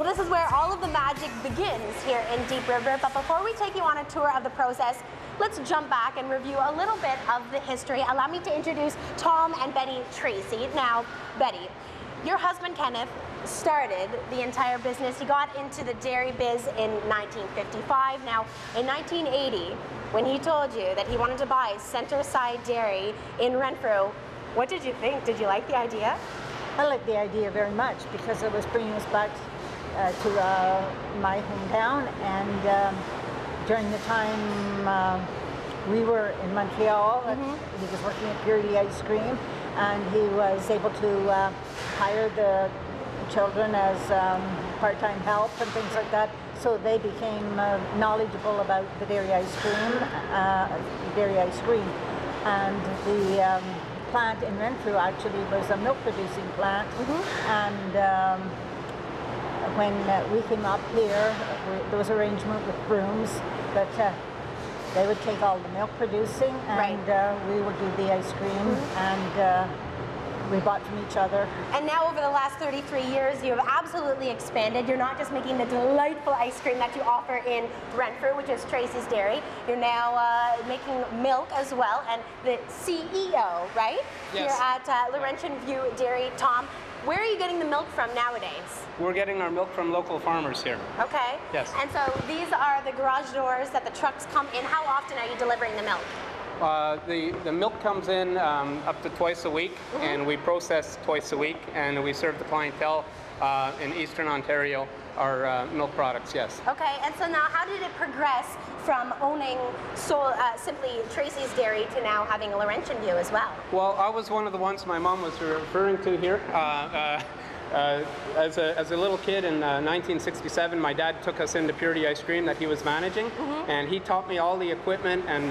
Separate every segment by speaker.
Speaker 1: Well, this is where all of the magic begins here in Deep River. But before we take you on a tour of the process, let's jump back and review a little bit of the history. Allow me to introduce Tom and Betty Tracy. Now, Betty, your husband Kenneth started the entire business. He got into the dairy biz in 1955. Now, in 1980, when he told you that he wanted to buy Centerside Dairy in Renfrew, what did you think? Did you like the idea?
Speaker 2: I like the idea very much because it was bringing us back to my hometown, and during the time we were in Montreal, he was working at Purity Ice Cream, and he was able to hire the children as part-time help and things like that, so they became knowledgeable about the dairy ice cream. And the plant in Renfrew actually was a milk-producing plant, and when we came up here, there was arrangement with Brooms that they would take all the milk producing, and we would do the ice cream, and we bought from each other. And
Speaker 1: now over the last 33 years, you have absolutely expanded. You're not just making the delightful ice cream that you offer in Renfrew, which is Tracy's Dairy. You're now making milk as well, and the CEO, right?
Speaker 3: Yes.
Speaker 1: Here at Laurentian View Dairy. Tom, where are you getting the milk from nowadays?
Speaker 3: We're getting our milk from local farmers here.
Speaker 1: Okay.
Speaker 3: Yes.
Speaker 1: And so these are the garage doors that the trucks come in. How often are you delivering the milk?
Speaker 3: The milk comes in up to twice a week, and we process twice a week, and we serve the clientele in Eastern Ontario our milk products, yes.
Speaker 1: Okay, and so now how did it progress from owning simply Tracy's Dairy to now having a Laurentian View as well?
Speaker 3: Well, I was one of the ones my mom was referring to here. As a little kid in 1967, my dad took us into Purity Ice Cream that he was managing, and he taught me all the equipment, and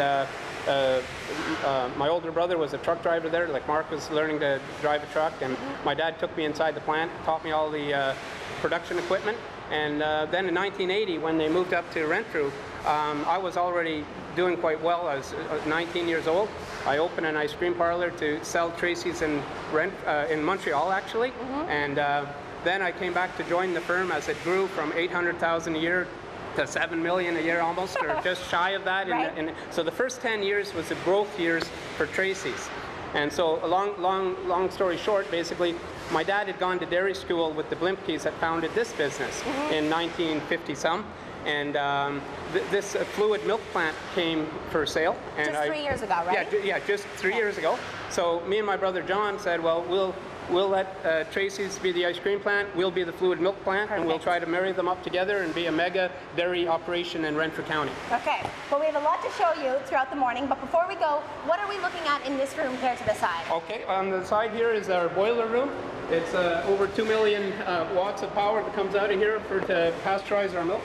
Speaker 3: my older brother was a truck driver there, like Mark was learning to drive a truck, and my dad took me inside the plant, taught me all the production equipment, and then in 1980, when they moved up to Renfrew, I was already doing quite well. I was 19 years old. I opened an ice cream parlor to sell Tracy's in Montreal, actually, and then I came back to join the firm as it grew from 800,000 a year to 7 million a year almost, or just shy of that. So the first 10 years was the growth years for Tracy's. And so, long story short, basically, my dad had gone to dairy school with the Blimkes that founded this business in 1950-some. And this fluid milk plant came for sale. And
Speaker 1: just 3 years ago, right?
Speaker 3: Yeah, just 3 years ago. So me and my brother John said, well, we'll let Tracy's be the ice cream plant, we'll be the fluid milk plant, and we'll try to marry them up together and be a mega dairy operation in Renfrew County.
Speaker 1: Okay, well, we have a lot to show you throughout the morning, but before we go, what are we looking at in this room here to the side?
Speaker 3: Okay, on the side here is our boiler room. It's over 2 million watts of power that comes out of here to pasteurize our milk.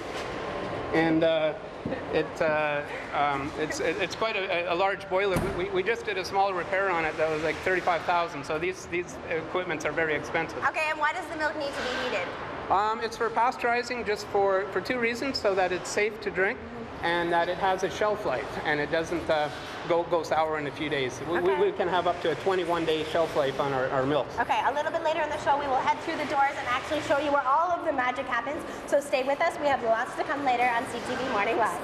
Speaker 3: And it's quite a large boiler. We just did a small repair on it that was like 35,000. So these equipments are very expensive.
Speaker 1: Okay, and why does the milk need to be heated?
Speaker 3: It's for pasteurizing, just for two reasons: so that it's safe to drink, and that it has a shelf life, and it doesn't go sour in a few days. We can have up to a 21-day shelf life on our milk.
Speaker 1: Okay, a little bit later in the show, we will head through the doors and actually show you where all of the magic happens. So stay with us. We have lots to come later on CTV Morning Live.